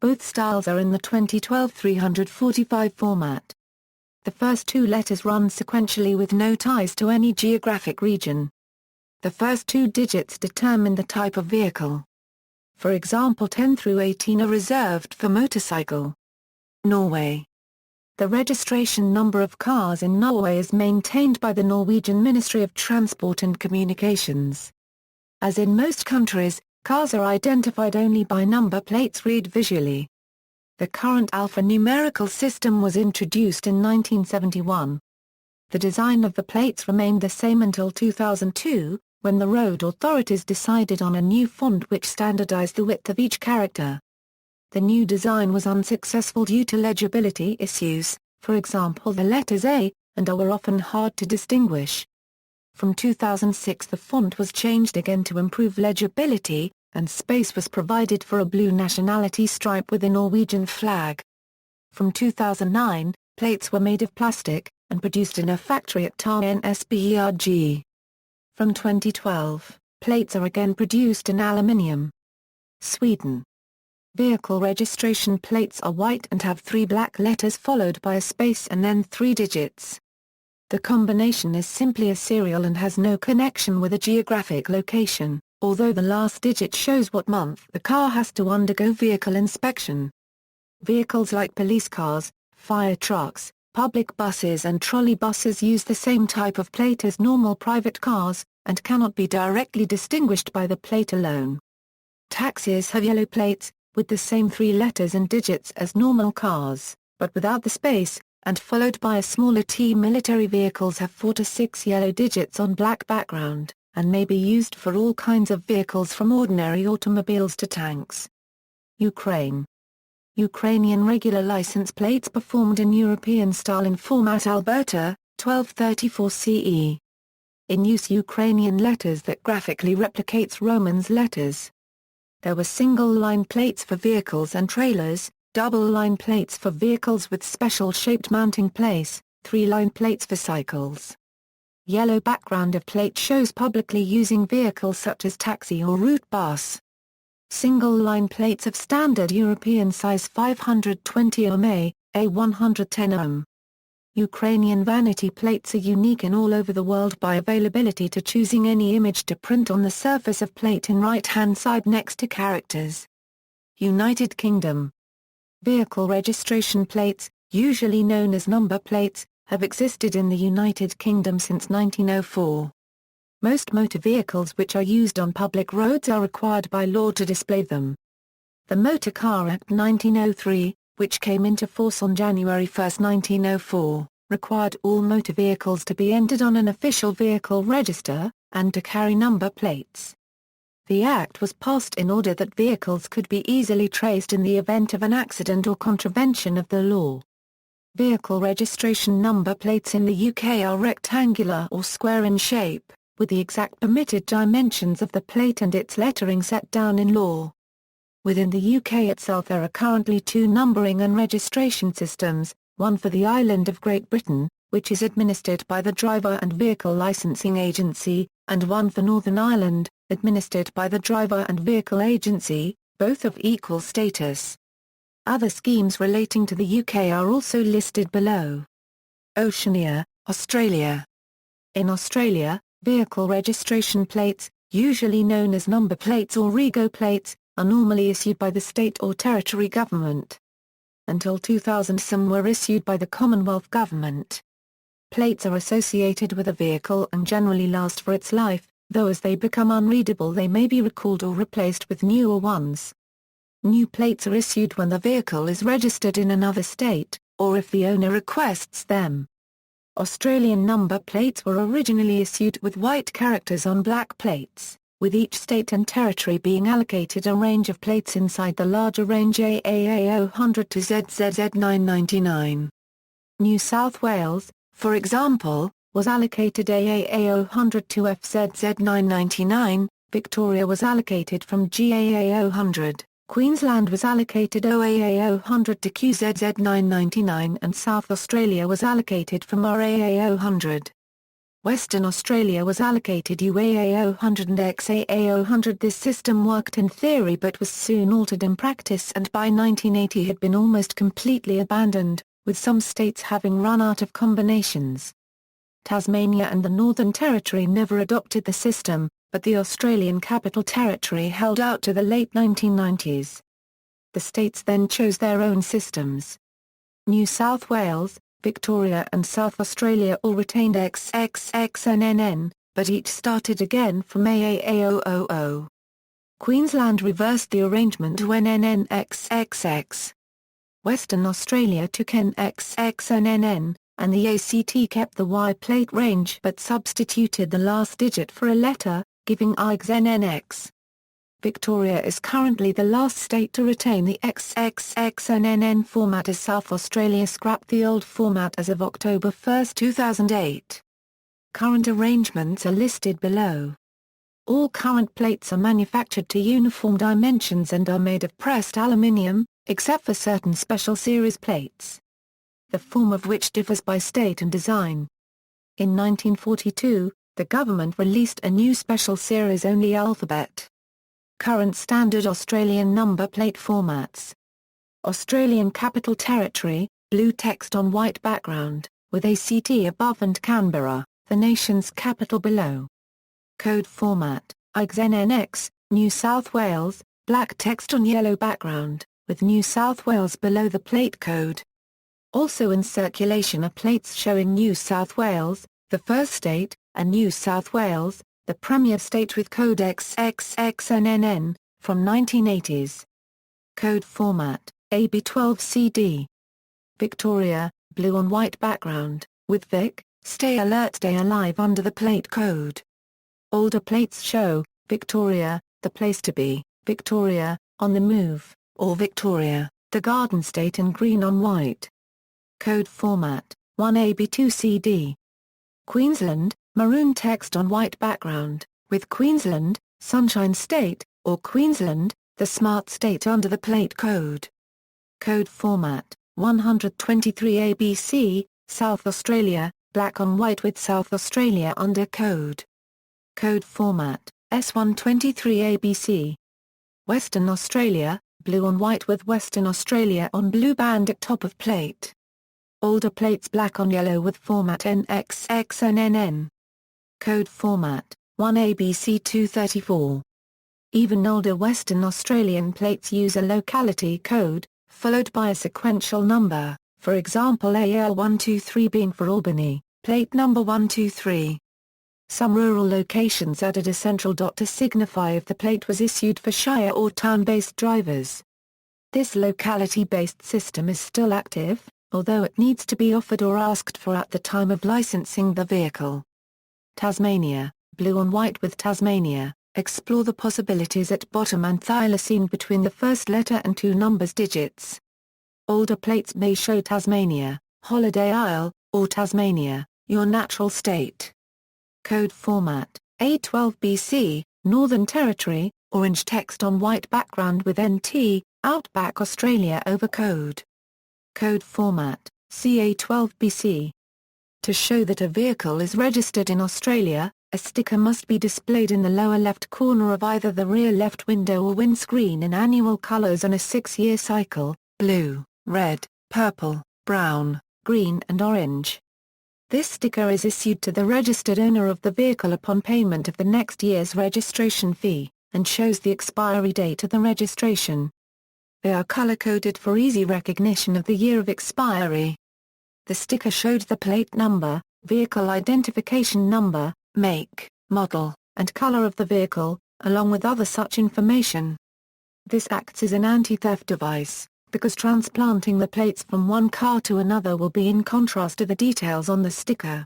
Both styles are in the 2012 345 format. The first 2 letters run sequentially with no ties to any geographic region. The first 2 digits determine the type of vehicle. For example, 10 through 18 are reserved for motorcycle. Norway. The registration number of cars in Norway is maintained by the Norwegian Ministry of Transport and Communications. As in most countries, cars are identified only by number plates read visually. The current alphanumerical system was introduced in 1971. The design of the plates remained the same until 2002, when the road authorities decided on a new font which standardized the width of each character. The new design was unsuccessful due to legibility issues, for example the letters A and O were often hard to distinguish. From 2006 the font was changed again to improve legibility, and space was provided for a blue nationality stripe with the Norwegian flag. From 2009, plates were made of plastic, and produced in a factory at Nsberg. From 2012, plates are again produced in aluminium. Sweden. Vehicle registration plates are white and have 3 black letters followed by a space and then 3 digits. The combination is simply a serial and has no connection with a geographic location, although the last digit shows what month the car has to undergo vehicle inspection. Vehicles like police cars, fire trucks, public buses and trolley buses use the same type of plate as normal private cars, and cannot be directly distinguished by the plate alone. Taxis have yellow plates, with the same 3 letters and digits as normal cars, but without the space, and followed by a smaller T. Military vehicles have 4 to 6 yellow digits on black background, and may be used for all kinds of vehicles from ordinary automobiles to tanks. Ukraine. Ukrainian regular license plates performed in European style in format Alberta, 1234 CE. In use Ukrainian letters that graphically replicates Romance letters. There were single-line plates for vehicles and trailers, double-line plates for vehicles with special-shaped mounting place, 3-line plates for cycles. Yellow background of plate shows publicly using vehicles such as taxi or route bus. Single-line plates of standard European size 520 ohm, A110 ohm. Ukrainian vanity plates are unique in all over the world by availability to choosing any image to print on the surface of plate in right-hand side next to characters. United Kingdom. Vehicle registration plates, usually known as number plates, have existed in the United Kingdom since 1904. Most motor vehicles which are used on public roads are required by law to display them. The Motor Car Act 1903, which came into force on January 1, 1904, required all motor vehicles to be entered on an official vehicle register, and to carry number plates. The Act was passed in order that vehicles could be easily traced in the event of an accident or contravention of the law. Vehicle registration number plates in the UK are rectangular or square in shape, with the exact permitted dimensions of the plate and its lettering set down in law. Within the UK itself there are currently 2 numbering and registration systems, one for the island of Great Britain, which is administered by the Driver and Vehicle Licensing Agency, and one for Northern Ireland, administered by the Driver and Vehicle Agency, both of equal status. Other schemes relating to the UK are also listed below. Oceania, Australia. In Australia, vehicle registration plates, usually known as number plates or rego plates, are normally issued by the state or territory government. Until 2000 some were issued by the Commonwealth Government. Plates are associated with a vehicle and generally last for its life, though as they become unreadable they may be recalled or replaced with newer ones. New plates are issued when the vehicle is registered in another state, or if the owner requests them. Australian number plates were originally issued with white characters on black plates, with each state and territory being allocated a range of plates inside the larger range AAA 000 to ZZZ 999. New South Wales, for example, was allocated AAA 000 to FZZ 999, Victoria was allocated from GAA 000. Queensland was allocated OAA 000 to QZZ 999 and South Australia was allocated from RAA 000. Western Australia was allocated UAA 000 and XAA 000. This system worked in theory but was soon altered in practice and by 1980 had been almost completely abandoned, with some states having run out of combinations. Tasmania and the Northern Territory never adopted the system, but the Australian Capital Territory held out to the late 1990s. The states then chose their own systems. New South Wales, Victoria and South Australia all retained XXXNNN, but each started again from AAA 000. Queensland reversed the arrangement to NNNXXX. Western Australia took NXXNNN, and the ACT kept the Y plate range but substituted the last digit for a letter, giving IXNNX. Victoria is currently the last state to retain the XXXNNN format as South Australia scrapped the old format as of October 1, 2008. Current arrangements are listed below. All current plates are manufactured to uniform dimensions and are made of pressed aluminium, except for certain special series plates, the form of which differs by state and design. In 1942, the government released a new special series-only alphabet. Current standard Australian number plate formats. Australian Capital Territory, blue text on white background, with ACT above and Canberra, the nation's capital below. Code format, IXNNX, New South Wales, black text on yellow background, with New South Wales below the plate code. Also in circulation are plates showing New South Wales, the first state, and New South Wales, the premier state with code XXXNNN, from 1980s. Code format, AB12CD. Victoria, blue on white background, with Vic, Stay Alert Stay Alive under the plate code. Older plates show, Victoria, the place to be, Victoria, on the move, or Victoria, the garden state in green on white. Code format, 1AB2CD. Queensland, maroon text on white background, with Queensland, Sunshine State, or Queensland, the smart state under the plate code. Code format, 123ABC, South Australia, black on white with South Australia under code. Code format, S123ABC. Western Australia, blue on white with Western Australia on blue band at top of plate. Older plates black on yellow with format NXXNNN. Code format, 1ABC234. Even older Western Australian plates use a locality code, followed by a sequential number, for example AL123 being for Albany, plate number 123. Some rural locations added a central dot to signify if the plate was issued for shire or town-based drivers. This locality-based system is still active, although it needs to be offered or asked for at the time of licensing the vehicle. Tasmania, blue on white with Tasmania, explore the possibilities at bottom and thylacine between the first letter and two numbers digits. Older plates may show Tasmania, Holiday Isle, or Tasmania, your natural state. Code format, A12BC, Northern Territory, orange text on white background with NT, Outback Australia over code. Code format, CA12BC. To show that a vehicle is registered in Australia, a sticker must be displayed in the lower left corner of either the rear left window or windscreen in annual colours on a 6-year cycle, blue, red, purple, brown, green and orange. This sticker is issued to the registered owner of the vehicle upon payment of the next year's registration fee, and shows the expiry date of the registration. They are color-coded for easy recognition of the year of expiry. The sticker showed the plate number, vehicle identification number, make, model, and color of the vehicle, along with other such information. This acts as an anti-theft device, because transplanting the plates from one car to another will be in contrast to the details on the sticker.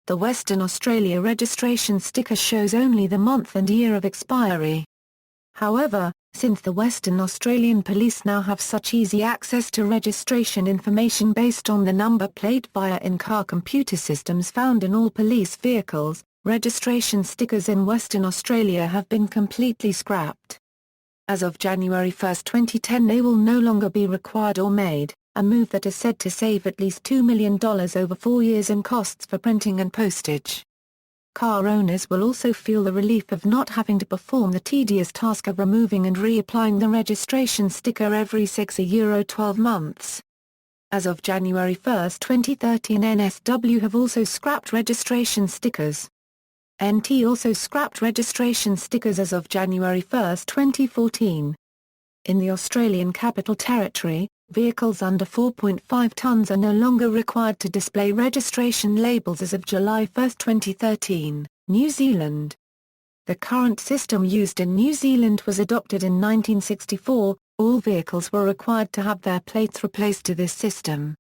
The Western Australia registration sticker shows only the month and year of expiry. However, since the Western Australian Police now have such easy access to registration information based on the number plate via in-car computer systems found in all police vehicles, registration stickers in Western Australia have been completely scrapped. As of January 1, 2010 they will no longer be required or made, a move that is said to save at least $2 million over 4 years in costs for printing and postage. Car owners will also feel the relief of not having to perform the tedious task of removing and reapplying the registration sticker every €12 months. As of January 1, 2013 NSW have also scrapped registration stickers. NT also scrapped registration stickers as of January 1, 2014. In the Australian Capital Territory, vehicles under 4.5 tonnes are no longer required to display registration labels as of July 1, 2013, New Zealand. The current system used in New Zealand was adopted in 1964, all vehicles were required to have their plates replaced to this system.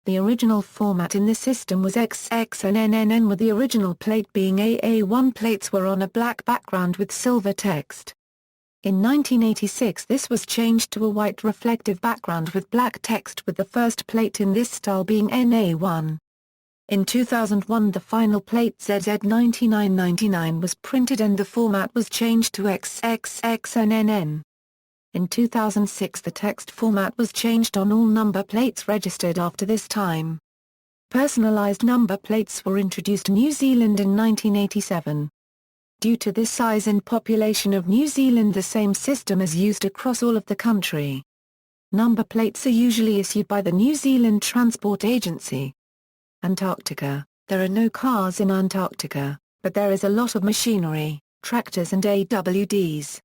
The original format in this system was XXNNN, with the original plate being AA1. Plates were on a black background with silver text. In 1986 this was changed to a white reflective background with black text, with the first plate in this style being NA1. In 2001 the final plate ZZ9999 was printed and the format was changed to XXXNNN. In 2006 the text format was changed on all number plates registered after this time. Personalised number plates were introduced in New Zealand in 1987. Due to the size and population of New Zealand, the same system is used across all of the country. Number plates are usually issued by the New Zealand Transport Agency. Antarctica. There are no cars in Antarctica, but there is a lot of machinery, tractors and AWDs.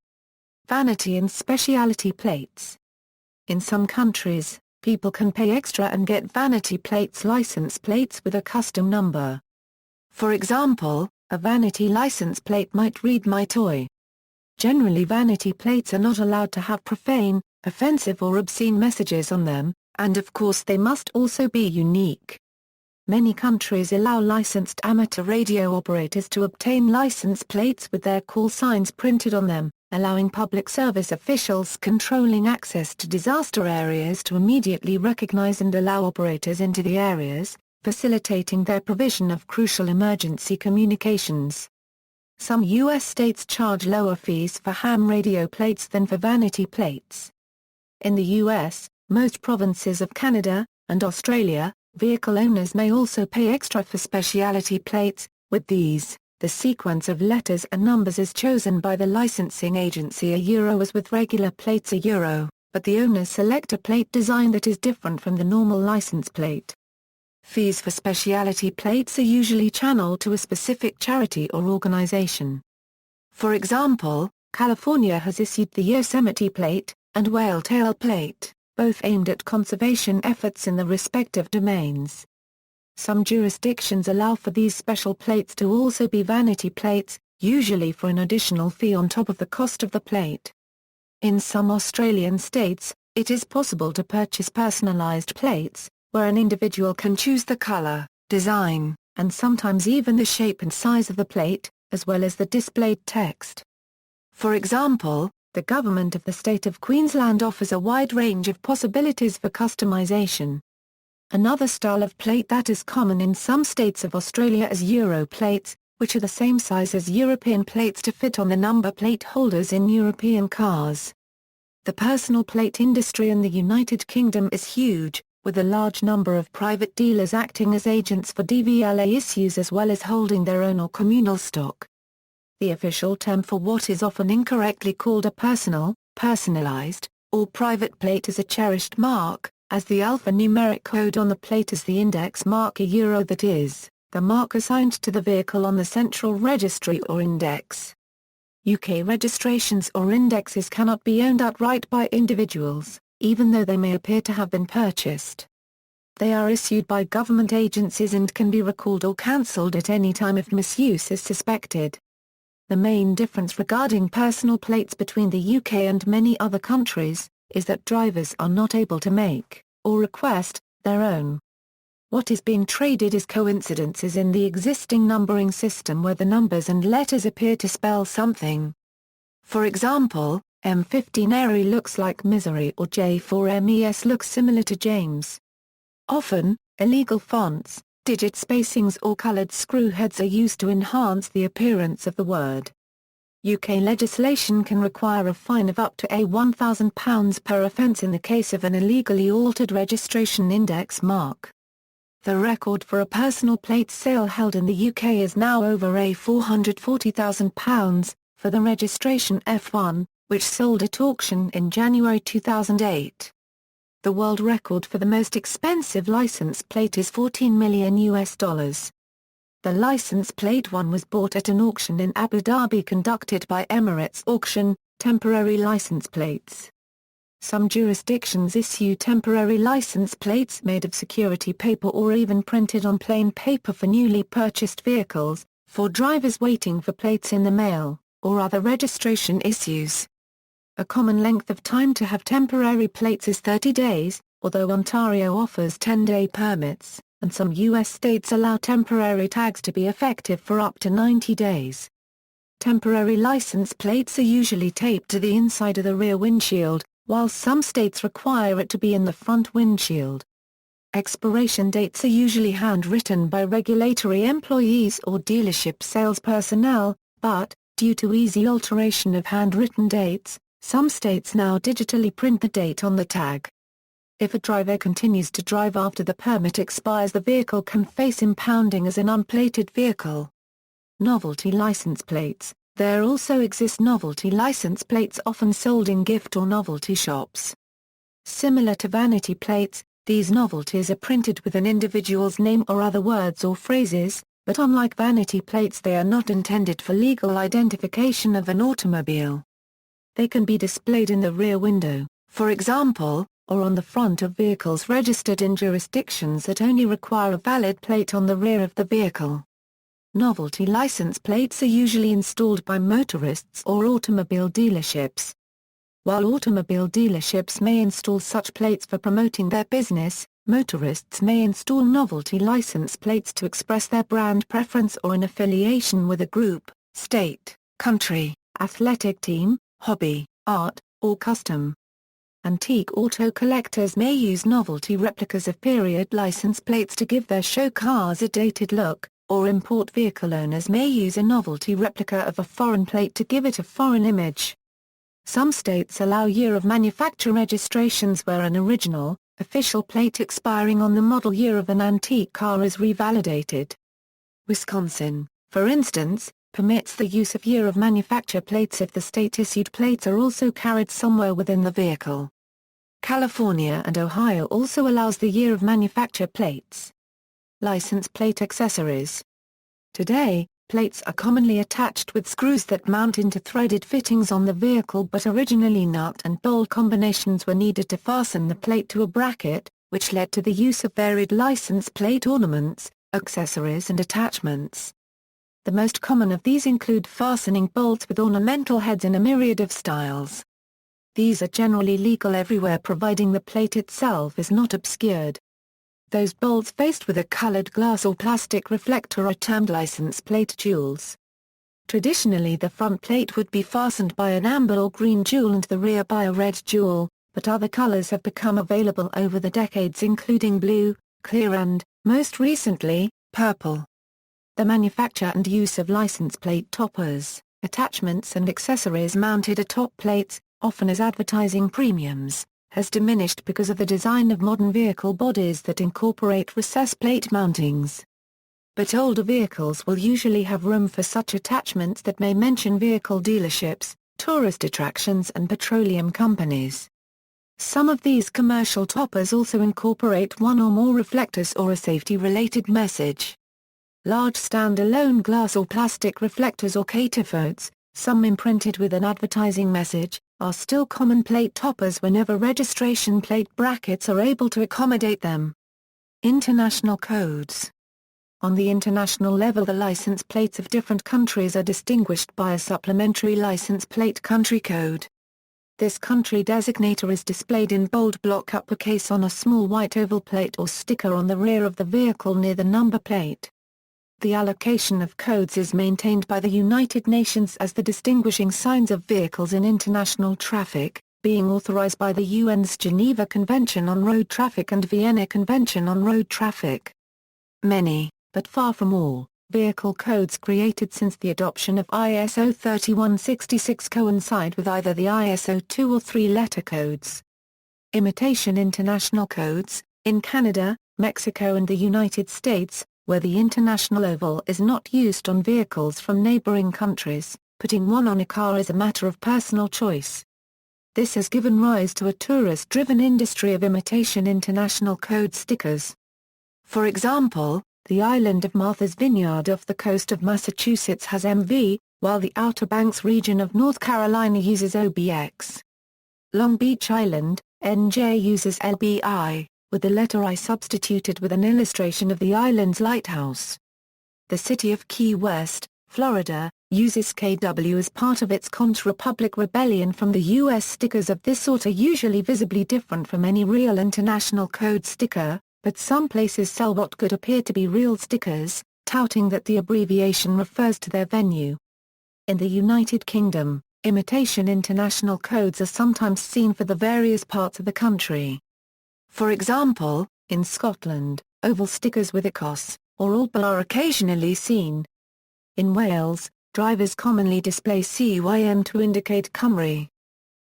Vanity and specialty plates. In some countries, people can pay extra and get vanity plates, license plates with a custom number. For example, a vanity license plate might read "My Toy." Generally, vanity plates are not allowed to have profane, offensive or obscene messages on them, and of course they must also be unique. Many countries allow licensed amateur radio operators to obtain license plates with their call signs printed on them, allowing public service officials controlling access to disaster areas to immediately recognize and allow operators into the areas, facilitating their provision of crucial emergency communications. Some U.S. states charge lower fees for ham radio plates than for vanity plates. In the U.S., most provinces of Canada, and Australia, vehicle owners may also pay extra for specialty plates. With these, the sequence of letters and numbers is chosen by the licensing agency as with regular plates but the owners select a plate design that is different from the normal license plate. Fees for specialty plates are usually channeled to a specific charity or organization. For example, California has issued the Yosemite plate, and Whale Tail plate, both aimed at conservation efforts in the respective domains. Some jurisdictions allow for these special plates to also be vanity plates, usually for an additional fee on top of the cost of the plate. In some Australian states, it is possible to purchase personalized plates, where an individual can choose the color, design, and sometimes even the shape and size of the plate, as well as the displayed text. For example, the government of the state of Queensland offers a wide range of possibilities for customization. Another style of plate that is common in some states of Australia is Euro plates, which are the same size as European plates to fit on the number plate holders in European cars. The personal plate industry in the United Kingdom is huge, with a large number of private dealers acting as agents for DVLA issues as well as holding their own or communal stock. The official term for what is often incorrectly called a personal, personalized, or private plate is a cherished mark, as the alphanumeric code on the plate is the index mark that is, the mark assigned to the vehicle on the central registry or index. UK registrations or indexes cannot be owned outright by individuals, even though they may appear to have been purchased. They are issued by government agencies and can be recalled or cancelled at any time if misuse is suspected. The main difference regarding personal plates between the UK and many other countries, is that drivers are not able to make, or request, their own. What is being traded is coincidences in the existing numbering system where the numbers and letters appear to spell something. For example, M15 Airy looks like misery or J4MES looks similar to James. Often, illegal fonts, digit spacings or colored screwheads are used to enhance the appearance of the word. UK legislation can require a fine of up to £1,000 per offence in the case of an illegally altered registration index mark. The record for a personal plate sale held in the UK is now over £440,000, for the registration F1, which sold at auction in January 2008. The world record for the most expensive license plate is $14 million. The license plate one was bought at an auction in Abu Dhabi conducted by Emirates Auction, temporary license plates. Some jurisdictions issue temporary license plates made of security paper or even printed on plain paper for newly purchased vehicles, for drivers waiting for plates in the mail, or other registration issues. A common length of time to have temporary plates is 30 days, although Ontario offers 10-day permits, and some U.S. states allow temporary tags to be effective for up to 90 days. Temporary license plates are usually taped to the inside of the rear windshield, while some states require it to be in the front windshield. Expiration dates are usually handwritten by regulatory employees or dealership sales personnel, but, due to easy alteration of handwritten dates, some states now digitally print the date on the tag. If a driver continues to drive after the permit expires, the vehicle can face impounding as an unplated vehicle. Novelty license plates. There also exist novelty license plates often sold in gift or novelty shops. Similar to vanity plates, These novelties are printed with an individual's name or other words or phrases, but unlike vanity plates they are not intended for legal identification of an automobile. They can be displayed in the rear window, for example, or on the front of vehicles registered in jurisdictions that only require a valid plate on the rear of the vehicle. Novelty license plates are usually installed by motorists or automobile dealerships. While automobile dealerships may install such plates for promoting their business, motorists may install novelty license plates to express their brand preference or an affiliation with a group, state, country, athletic team, hobby, art, or custom. Antique auto collectors may use novelty replicas of period license plates to give their show cars a dated look, or import vehicle owners may use a novelty replica of a foreign plate to give it a foreign image. Some states allow year of manufacture registrations where an original, official plate expiring on the model year of an antique car is revalidated. Wisconsin, for instance, permits the use of year of manufacture plates if the state-issued plates are also carried somewhere within the vehicle. California and Ohio also allows the year of manufacture plates. License plate accessories. Today, plates are commonly attached with screws that mount into threaded fittings on the vehicle, but originally nut and bolt combinations were needed to fasten the plate to a bracket, which led to the use of varied license plate ornaments, accessories and attachments. The most common of these include fastening bolts with ornamental heads in a myriad of styles. These are generally legal everywhere providing the plate itself is not obscured. Those bolts faced with a colored glass or plastic reflector are termed license plate jewels. Traditionally the front plate would be fastened by an amber or green jewel and the rear by a red jewel, but other colors have become available over the decades including blue, clear and, most recently, purple. The manufacture and use of license plate toppers, attachments and accessories mounted atop plates, often as advertising premiums, has diminished because of the design of modern vehicle bodies that incorporate recessed plate mountings. But older vehicles will usually have room for such attachments that may mention vehicle dealerships, tourist attractions and petroleum companies. Some of these commercial toppers also incorporate one or more reflectors or a safety-related message. Large stand-alone glass or plastic reflectors or cataphotes, some imprinted with an advertising message, are still common plate toppers whenever registration plate brackets are able to accommodate them. International codes. On the international level the license plates of different countries are distinguished by a supplementary license plate country code. This country designator is displayed in bold block uppercase on a small white oval plate or sticker on the rear of the vehicle near the number plate. The allocation of codes is maintained by the United Nations as the distinguishing signs of vehicles in international traffic, being authorized by the UN's Geneva Convention on Road Traffic and Vienna Convention on Road Traffic. Many, but far from all, vehicle codes created since the adoption of ISO 3166 coincide with either the ISO 2 or 3 letter codes. Imitation international codes, in Canada, Mexico and the United States, where the international oval is not used on vehicles from neighboring countries, putting one on a car is a matter of personal choice. This has given rise to a tourist-driven industry of imitation international code stickers. For example, the island of Martha's Vineyard off the coast of Massachusetts has MV, while the Outer Banks region of North Carolina uses OBX. Long Beach Island, NJ uses LBI, with the letter I substituted with an illustration of the island's lighthouse. The city of Key West, Florida, uses KW as part of its Contra-Republic rebellion from the U.S. Stickers of this sort are usually visibly different from any real international code sticker, but some places sell what could appear to be real stickers, touting that the abbreviation refers to their venue. In the United Kingdom, imitation international codes are sometimes seen for the various parts of the country. For example, in Scotland, oval stickers with Icos, or Alba are occasionally seen. In Wales, drivers commonly display CYM to indicate Cymru.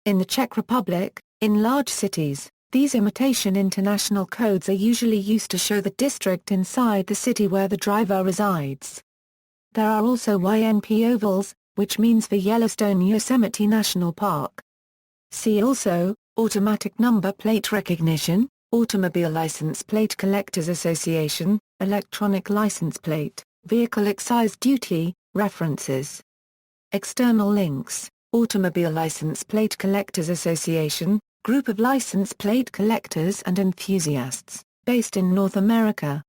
In the Czech Republic, in large cities, these imitation international codes are usually used to show the district inside the city where the driver resides. There are also YNP ovals, which means for Yellowstone Yosemite National Park. See also, automatic number plate recognition, Automobile License Plate Collectors Association, Electronic License Plate, Vehicle Excise Duty, References. External links: Automobile License Plate Collectors Association, group of license plate collectors and enthusiasts, based in North America.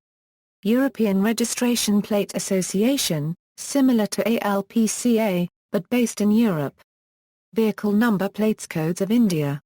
European Registration Plate Association, similar to ALPCA, but based in Europe. Vehicle Number Plates Codes of India.